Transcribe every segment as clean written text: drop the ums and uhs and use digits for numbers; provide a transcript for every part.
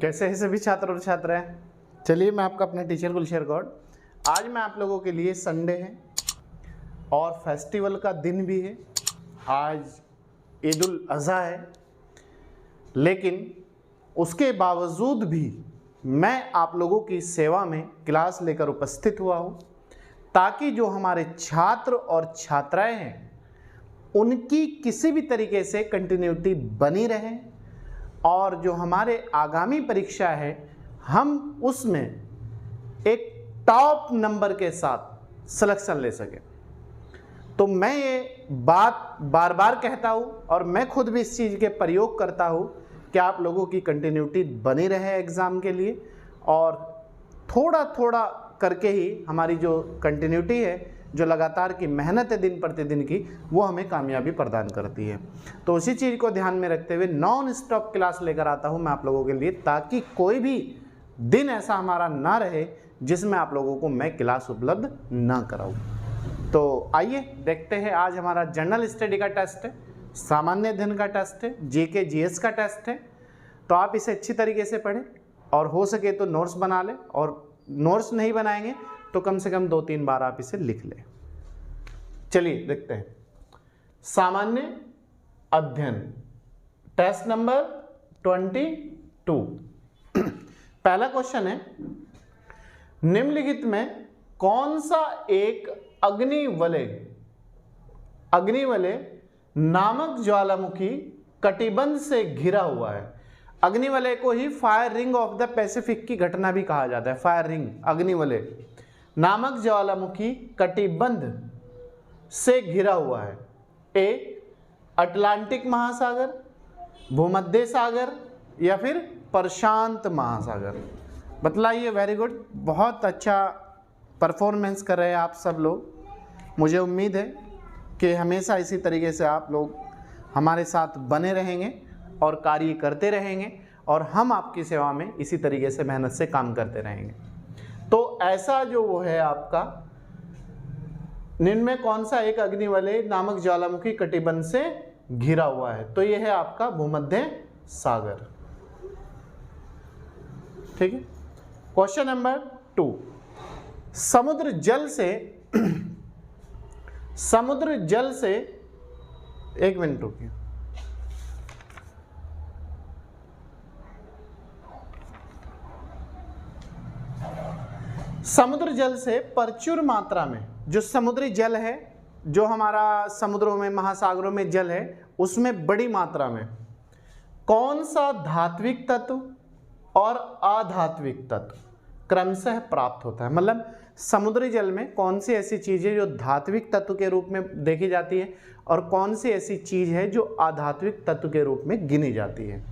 कैसे हैं सभी छात्र और छात्राएं। चलिए मैं आपका अपना टीचर गुलशेर गौड़। आज मैं आप लोगों के लिए संडे है और फेस्टिवल का दिन भी है। आज ईद उल अज़हा है, लेकिन उसके बावजूद भी मैं आप लोगों की सेवा में क्लास लेकर उपस्थित हुआ हूँ, ताकि जो हमारे छात्र और छात्राएं हैं उनकी किसी भी तरीके से कंटिन्यूटी बनी रहे और जो हमारे आगामी परीक्षा है हम उसमें एक टॉप नंबर के साथ सिलेक्शन ले सकें। तो मैं ये बात बार बार कहता हूँ और मैं खुद भी इस चीज़ के प्रयोग करता हूँ कि आप लोगों की कंटिन्यूटी बनी रहे एग्ज़ाम के लिए, और थोड़ा थोड़ा करके ही हमारी जो कंटिन्यूटी है, जो लगातार की मेहनत है दिन प्रतिदिन की, वो हमें कामयाबी प्रदान करती है। तो उसी चीज़ को ध्यान में रखते हुए नॉन स्टॉप क्लास लेकर आता हूँ मैं आप लोगों के लिए, ताकि कोई भी दिन ऐसा हमारा ना रहे जिसमें आप लोगों को मैं क्लास उपलब्ध ना कराऊँ। तो आइए देखते हैं। आज हमारा जनरल स्टडी का टेस्ट है, सामान्य अध्ययन का टेस्ट है, जीके जीएस का टेस्ट है। तो आप इसे अच्छी तरीके से पढ़ें और हो सके तो नोट्स बना लें, और नोट्स नहीं बनाएंगे तो कम से कम 2-3 बार आप इसे लिख लें। चलिए देखते हैं। सामान्य अध्ययन टेस्ट नंबर 22। पहला क्वेश्चन है, निम्नलिखित में कौन सा एक अग्निवलय नामक ज्वालामुखी कटिबंध से घिरा हुआ है। अग्निवलय को ही fire ring of the Pacific की घटना भी कहा जाता है। फायर रिंग, अग्निवलय नामक ज्वालामुखी कटिबंध से घिरा हुआ है। ए, अटलांटिक महासागर, भूमध्य सागर या फिर प्रशांत महासागर। बतलाइए। वेरी गुड, बहुत अच्छा परफॉर्मेंस कर रहे हैं आप सब लोग। मुझे उम्मीद है कि हमेशा इसी तरीके से आप लोग हमारे साथ बने रहेंगे और कार्य करते रहेंगे, और हम आपकी सेवा में इसी तरीके से मेहनत से काम करते रहेंगे। तो ऐसा जो वो है आपका, निम्न में कौन सा एक अग्निवलय नामक ज्वालामुखी कटिबंध से घिरा हुआ है? तो ये है आपका भूमध्य सागर। ठीक है। क्वेश्चन नंबर 2, समुद्र जल से एक मिनट रुकिए। समुद्र जल से प्रचुर मात्रा में, जो समुद्री जल है, जो हमारा समुद्रों में महासागरों में जल है, उसमें बड़ी मात्रा में कौन सा धात्विक तत्व और अधात्विक तत्व क्रमशः प्राप्त होता है? मतलब समुद्री जल में कौन सी ऐसी चीज़ है जो धात्विक तत्व के रूप में देखी जाती है, और कौन सी ऐसी चीज़ है जो अधात्विक तत्व के रूप में गिनी जाती है?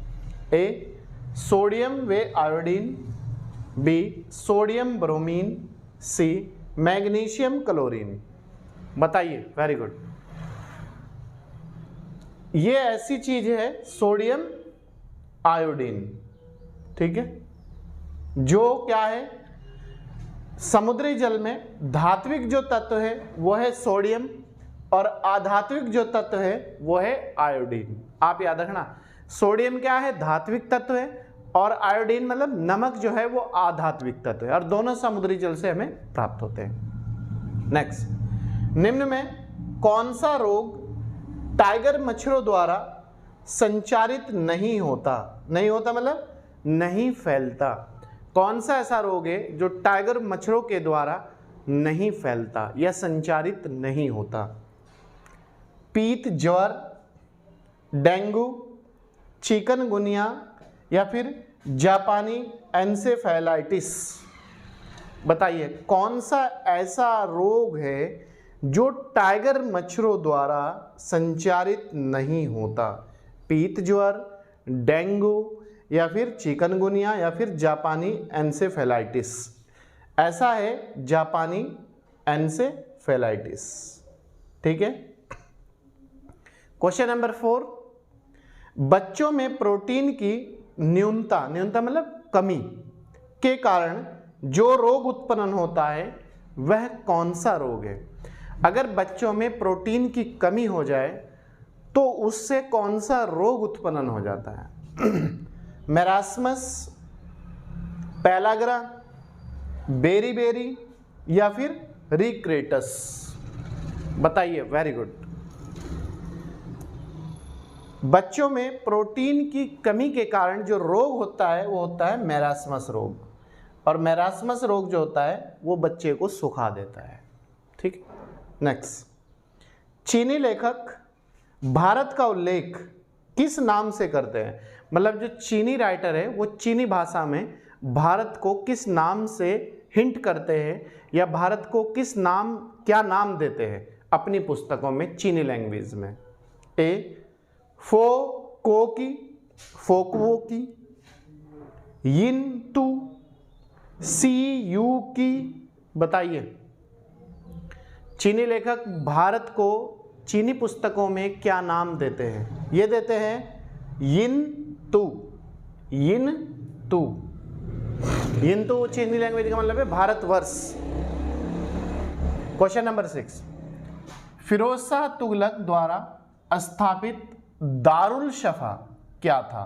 ए, सोडियम व आयोडीन, बी, सोडियम ब्रोमीन, सी, मैग्नीशियम क्लोरीन। बताइए। Very good. ये ऐसी चीज है सोडियम आयोडीन, ठीक है, जो क्या है, समुद्री जल में धात्विक जो तत्व है वो है सोडियम, और अधात्विक जो तत्व है वो है आयोडीन। आप याद रखना, सोडियम क्या है, धात्विक तत्व है, और आयोडीन मतलब नमक जो है वो अधात्विक तत्व है, और दोनों समुद्री जल से हमें प्राप्त होते हैं। नेक्स्ट, निम्न में कौन सा रोग टाइगर मच्छरों द्वारा संचारित नहीं होता? नहीं होता मतलब नहीं फैलता। कौन सा ऐसा रोग है जो टाइगर मच्छरों के द्वारा नहीं फैलता या संचारित नहीं होता? पीत ज्वर, डेंगू, चिकनगुनिया या फिर जापानी एन्सेफेलाइटिस। बताइए कौन सा ऐसा रोग है जो टाइगर मच्छरों द्वारा संचारित नहीं होता? पीत ज्वर, डेंगू या फिर चिकनगुनिया या फिर जापानी एन्सेफेलाइटिस। ऐसा है जापानी एन्सेफेलाइटिस। ठीक है। क्वेश्चन नंबर 4, बच्चों में प्रोटीन की न्यूनता मतलब कमी के कारण जो रोग उत्पन्न होता है वह कौन सा रोग है? अगर बच्चों में प्रोटीन की कमी हो जाए तो उससे कौन सा रोग उत्पन्न हो जाता है? मेरास्मस, पेलाग्रा, बेरीबेरी या फिर रिक्रेटस? बताइए। Very good. बच्चों में प्रोटीन की कमी के कारण जो रोग होता है वो होता है मेरास्मस रोग, और मेरास्मस रोग जो होता है वो बच्चे को सुखा देता है। ठीक। नेक्स्ट, चीनी लेखक भारत का उल्लेख किस नाम से करते हैं? मतलब जो चीनी राइटर है वो चीनी भाषा में भारत को किस नाम से हिंट करते हैं, या भारत को किस नाम, क्या नाम देते हैं अपनी पुस्तकों में चीनी लैंग्वेज में? ए फोकोकी, फोकवोकी, यिनतू, सीयूकी? बताइए। चीनी लेखक भारत को चीनी पुस्तकों में क्या नाम देते हैं? ये देते हैं यिनतू, यिनतू। यिनतू चीनी लैंग्वेज का मतलब है भारतवर्ष। क्वेश्चन नंबर 6, फिरोज शाह तुगलक द्वारा स्थापित दारुल शफा क्या था?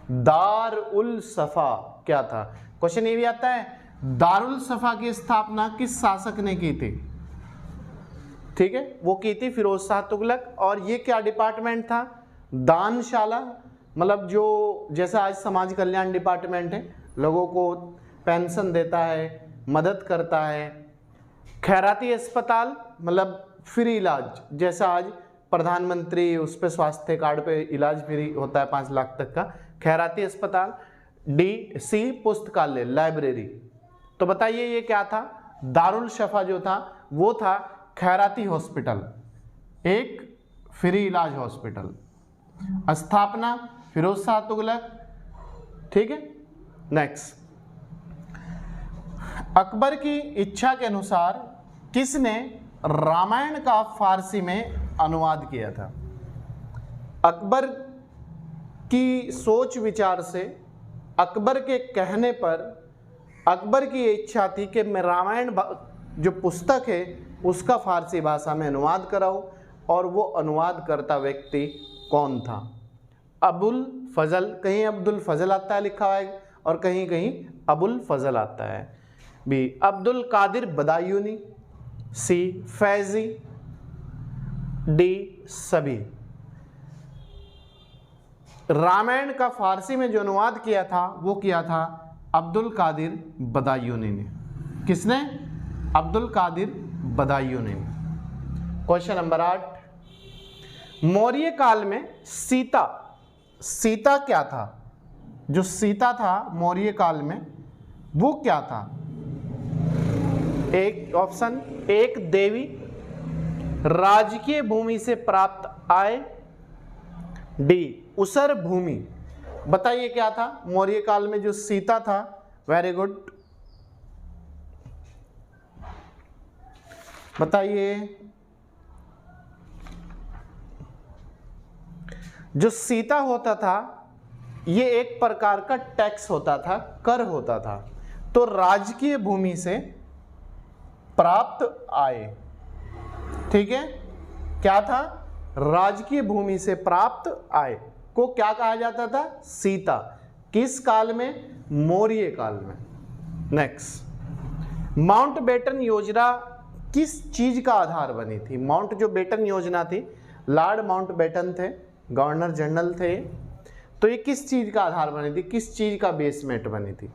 दारुल शफा क्या था? क्वेश्चन ये भी आता है, दारुल शफा की स्थापना किस शासक ने की थी? ठीक है, वो की थी फिरोज शाह तुगलक। और ये क्या डिपार्टमेंट था? दानशाला, मतलब जो जैसा आज समाज कल्याण डिपार्टमेंट है, लोगों को पेंशन देता है, मदद करता है। खैराती अस्पताल, मतलब फ्री इलाज, जैसा आज प्रधानमंत्री उस पे स्वास्थ्य कार्ड पे इलाज फ्री होता है 5 लाख तक का। खैराती अस्पताल। डी, सी, पुस्तकालय, लाइब्रेरी। तो बताइए ये क्या था? दारुल शफा जो था वो था खैराती हॉस्पिटल, एक फ्री इलाज हॉस्पिटल। स्थापना फिरोज शाह तुगलक। ठीक है। नेक्स्ट, अकबर की इच्छा के अनुसार किसने रामायण का फारसी में अनुवाद किया था? अकबर की सोच विचार से, अकबर के कहने पर, अकबर की इच्छा थी कि मैं रामायण जो पुस्तक है उसका फारसी भाषा में अनुवाद कराऊं, और वो अनुवाद करता व्यक्ति कौन था? अबुल फजल, कहीं अब्दुल फजल आता है लिखा हुआ है और कहीं कहीं अबुल फजल आता है। बी, अब्दुल कादिर बदायूनी। सी, फैजी। डी, सभी। रामायण का फारसी में जो अनुवाद किया था वो किया था अब्दुल कादिर बदायूनी ने। किसने? अब्दुल कादिर बदायूनी ने। क्वेश्चन नंबर 8, मौर्य काल में सीता, सीता क्या था? जो सीता था मौर्य काल में वो क्या था? एक ऑप्शन, एक देवी, राजकीय भूमि से प्राप्त आय, डी, उसर भूमि। बताइए क्या था मौर्य काल में जो सीता था? वेरी गुड, बताइए। जो सीता होता था ये एक प्रकार का टैक्स होता था, कर होता था। तो राजकीय भूमि से प्राप्त आय, ठीक है, क्या था? राजकीय भूमि से प्राप्त आय को क्या कहा जाता था? सीता। किस काल में? मौर्य काल में। नेक्स्ट, माउंटबेटन योजना किस चीज का आधार बनी थी? माउंट जो बेटन योजना थी, लॉर्ड माउंटबेटन थे, गवर्नर जनरल थे, तो ये किस चीज का आधार बनी थी? किस चीज का बेसमेंट बनी थी?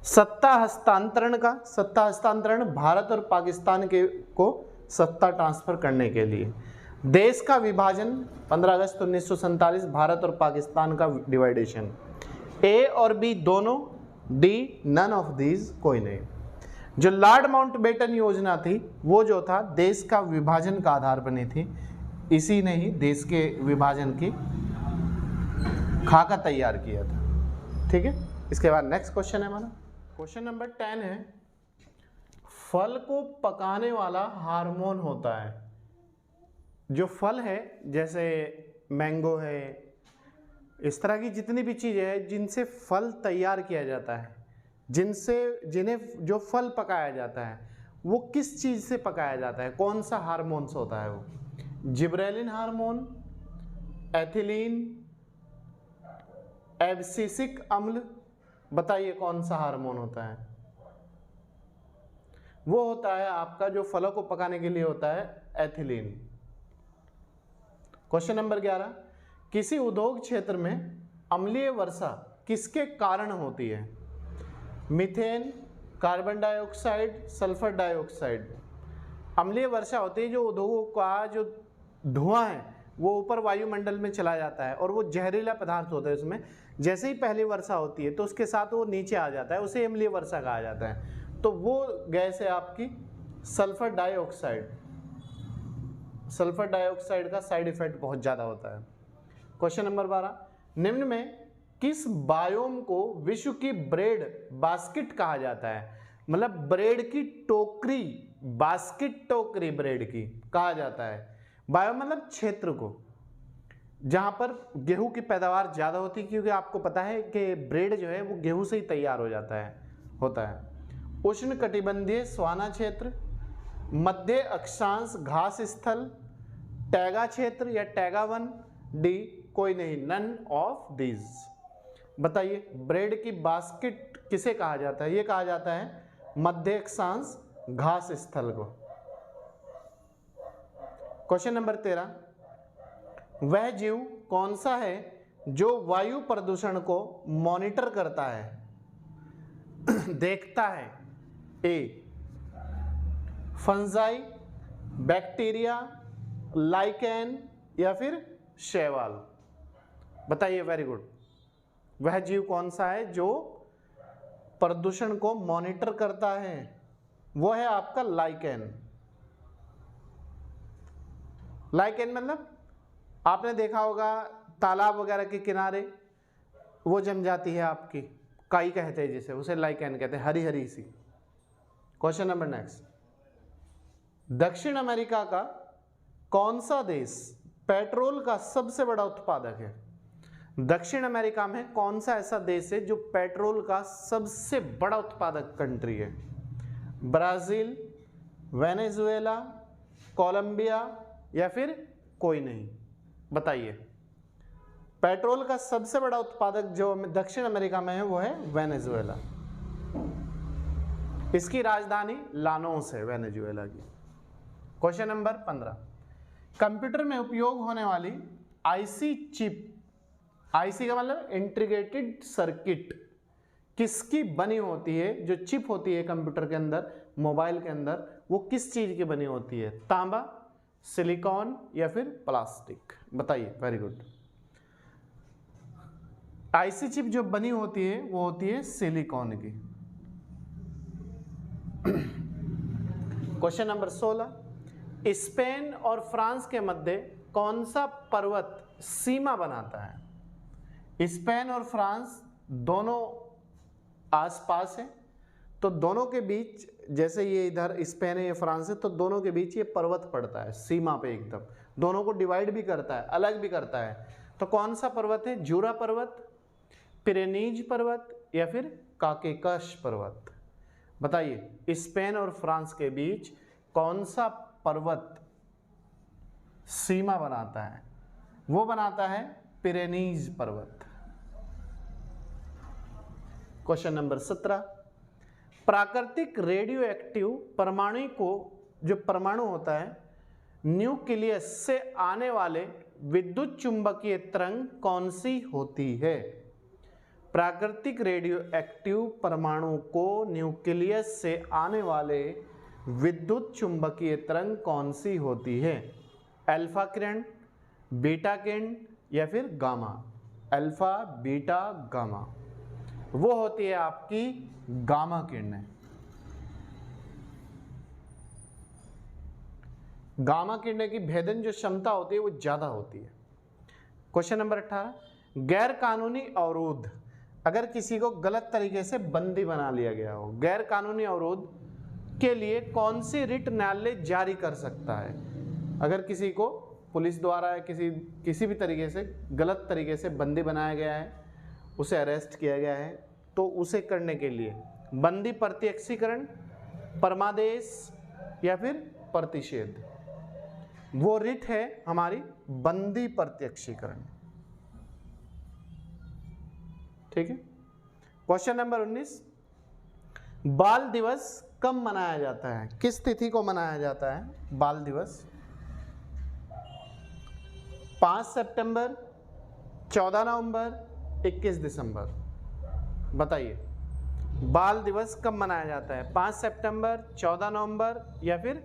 सत्ता हस्तांतरण का। सत्ता हस्तांतरण भारत और पाकिस्तान के को सत्ता ट्रांसफर करने के लिए। देश का विभाजन 15 अगस्त 1947, भारत और पाकिस्तान का डिवाइडेशन। ए और बी दोनों, डी नन ऑफ दीज, कोई नहीं। जो लॉर्ड माउंटबेटन योजना थी वो जो था देश का विभाजन का आधार बनी थी, इसी ने ही देश के विभाजन की खाका तैयार किया था। ठीक है, इसके बाद नेक्स्ट क्वेश्चन है हमारा, क्वेश्चन नंबर 10 है, फल को पकाने वाला हार्मोन होता है। जो फल है जैसे मैंगो है, इस तरह की जितनी भी चीज़ें हैं जिनसे फल तैयार किया जाता है, जिन्हें जो फल पकाया जाता है वो किस चीज़ से पकाया जाता है? कौन सा हार्मोन से होता है वो? जिब्रेलिन हार्मोन, एथिलीन, एब्सिसिक अम्ल। बताइए कौन सा हार्मोन होता है? वो होता है आपका जो फलों को पकाने के लिए होता है, एथिलीन। क्वेश्चन नंबर 11, किसी उद्योग क्षेत्र में अम्लीय वर्षा किसके कारण होती है? Methane, carbon dioxide, sulphur dioxide. अम्लीय वर्षा होती है जो उद्योगों का जो धुआं है वो ऊपर वायुमंडल में चला जाता है और वो जहरीला पदार्थ होता है उसमें। जैसे ही पहली वर्षा होती है तो उसके साथ वो नीचे आ जाता है, उसे अम्लीय वर्षा कहा जाता है। तो वो गैस है आपकी सल्फर डाइऑक्साइड। सल्फर डाइऑक्साइड का साइड इफेक्ट बहुत ज़्यादा होता है। क्वेश्चन नंबर 12, निम्न में किस बायोम को विश्व की ब्रेड बास्केट कहा जाता है? मतलब ब्रेड की टोकरी, बास्केट टोकरी ब्रेड की कहा जाता है। बायोम मतलब क्षेत्र को जहां पर गेहूं की पैदावार ज्यादा होती है, क्योंकि आपको पता है कि ब्रेड जो है वो गेहूं से ही तैयार हो जाता है होता है। उष्ण कटिबंधीय स्वाना क्षेत्र, मध्य अक्षांश घास स्थल, टैगा क्षेत्र या टैगा वन, डी कोई नहीं, नन ऑफ दीज। बताइए ब्रेड की बास्केट किसे कहा जाता है? ये कहा जाता है मध्य अक्षांश घास स्थल को। क्वेश्चन नंबर 13, वह जीव कौन सा है जो वायु प्रदूषण को मॉनिटर करता है, देखता है? ए फंजाई, बैक्टीरिया, लाइकेन या फिर शैवाल। बताइए, वेरी गुड। वह जीव कौन सा है जो प्रदूषण को मॉनिटर करता है? वो है आपका लाइकेन। लाइकेन मतलब आपने देखा होगा तालाब वगैरह के किनारे वो जम जाती है आपकी, काई कहते हैं जिसे, उसे लाइकेन कहते हैं, हरी हरी सी। क्वेश्चन नंबर नेक्स्ट, दक्षिण अमेरिका का कौन सा देश पेट्रोल का सबसे बड़ा उत्पादक है? दक्षिण अमेरिका में कौन सा ऐसा देश है जो पेट्रोल का सबसे बड़ा उत्पादक कंट्री है? ब्राजील, वेनेजुएला, कोलंबिया या फिर कोई नहीं? बताइए। पेट्रोल का सबसे बड़ा उत्पादक जो दक्षिण अमेरिका में है वो है वेनेजुएला। इसकी राजधानी लानोस है वेनेजुएला की। क्वेश्चन नंबर 15, कंप्यूटर में उपयोग होने वाली आईसी चिप, आईसी का मतलब इंटीग्रेटेड सर्किट, किसकी बनी होती है? जो चिप होती है कंप्यूटर के अंदर, मोबाइल के अंदर, वो किस चीज की बनी होती है? तांबा, सिलिकॉन या फिर प्लास्टिक? बताइए। Very good. आईसी चिप जो बनी होती है वो होती है सिलिकॉन की। क्वेश्चन नंबर 16, स्पेन और फ्रांस के मध्य कौन सा पर्वत सीमा बनाता है? स्पेन और फ्रांस दोनों आसपास है, तो दोनों के बीच, जैसे ये इधर स्पेन है ये फ्रांस है, तो दोनों के बीच ये पर्वत पड़ता है सीमा पे एकदम, दोनों को डिवाइड भी करता है, अलग भी करता है। तो कौन सा पर्वत है? जूरा पर्वत, पिरेनीज पर्वत या फिर काकेकस पर्वत? बताइए, स्पेन और फ्रांस के बीच कौन सा पर्वत सीमा बनाता है? वो बनाता है पिरेनीज पर्वत। क्वेश्चन नंबर 17, प्राकृतिक रेडियो एक्टिव परमाणु को, जो परमाणु होता है, न्यूक्लियस से आने वाले विद्युत चुंबकीय तरंग कौन सी होती है? प्राकृतिक रेडियो एक्टिव परमाणु को न्यूक्लियस से आने वाले विद्युत चुंबकीय तरंग कौन सी होती है? अल्फा किरण, बीटा किरण या फिर गामा? Alpha, beta, gamma. वो होती है आपकी गामा किरणें। गामा किरणें की भेदन जो क्षमता होती है वो ज्यादा होती है। क्वेश्चन नंबर 18, गैर कानूनी अवरोध, अगर किसी को गलत तरीके से बंदी बना लिया गया हो, गैर कानूनी अवरोध के लिए कौन सी रिट न्यायालय जारी कर सकता है? अगर किसी को पुलिस द्वारा किसी भी तरीके से गलत तरीके से बंदी बनाया गया है, उसे अरेस्ट किया गया है, तो उसे करने के लिए बंदी प्रत्यक्षीकरण, परमादेश या फिर प्रतिषेध? वो रिट है हमारी बंदी प्रत्यक्षीकरण। ठीक है। क्वेश्चन नंबर 19, बाल दिवस कब मनाया जाता है? किस तिथि को मनाया जाता है बाल दिवस? 5 सितंबर, 14 नवंबर, 21 दिसंबर। बताइए बाल दिवस कब मनाया जाता है? 5 सितंबर, 14 नवंबर या फिर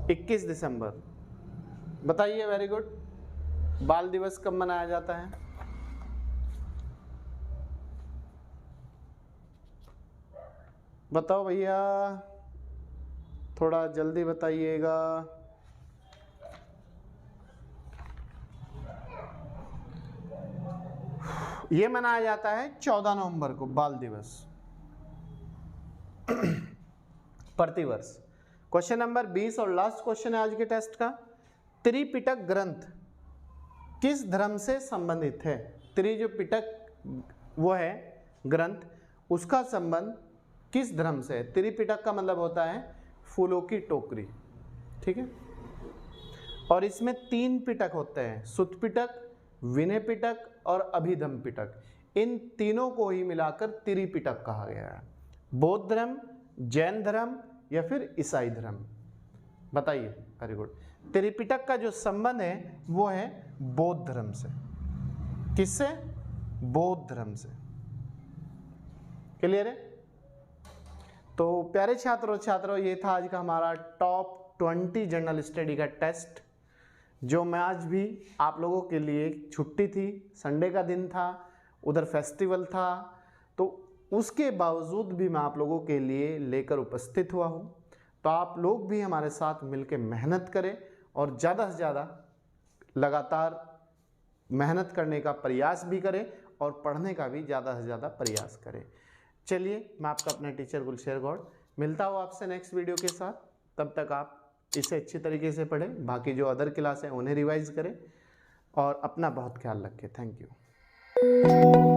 21 दिसंबर? बताइए। Very good. बाल दिवस कब मनाया जाता है? बताओ भैया, थोड़ा जल्दी बताइएगा। ये मनाया जाता है 14 नवंबर को बाल दिवस प्रतिवर्ष। क्वेश्चन नंबर 20 और लास्ट क्वेश्चन है आज के टेस्ट का। त्रिपिटक ग्रंथ किस धर्म से संबंधित है? जो पिटक वो है ग्रंथ, उसका संबंध किस धर्म से है? त्रिपिटक का मतलब होता है फूलों की टोकरी। ठीक है। और इसमें 3 पिटक होते हैं, सुत पिटक, विनय पिटक और अभिधम पिटक। इन तीनों को ही मिलाकर त्रिपिटक कहा गया है। बौद्ध धर्म, जैन धर्म या फिर ईसाई धर्म? बताइए। Very good. त्रिपिटक का जो संबंध है वो है बौद्ध धर्म से। किससे? बौद्ध धर्म से। क्लियर है? तो प्यारे छात्रों छात्रों, ये था आज का हमारा टॉप 20 जनरल स्टडी का टेस्ट, जो मैं आज भी आप लोगों के लिए, छुट्टी थी, संडे का दिन था, उधर फेस्टिवल था, तो उसके बावजूद भी मैं आप लोगों के लिए लेकर उपस्थित हुआ हूँ। तो आप लोग भी हमारे साथ मिलकर मेहनत करें और ज़्यादा से ज़्यादा लगातार मेहनत करने का प्रयास भी करें और पढ़ने का भी ज़्यादा से ज़्यादा प्रयास करें। चलिए, मैं आपका अपना टीचर गुलशेर गौड़ मिलता हूँ आपसे नेक्स्ट वीडियो के साथ। तब तक आप इसे अच्छी तरीके से पढ़ें, बाकी जो अदर क्लास हैं उन्हें रिवाइज करें और अपना बहुत ख्याल रखें। Thank you.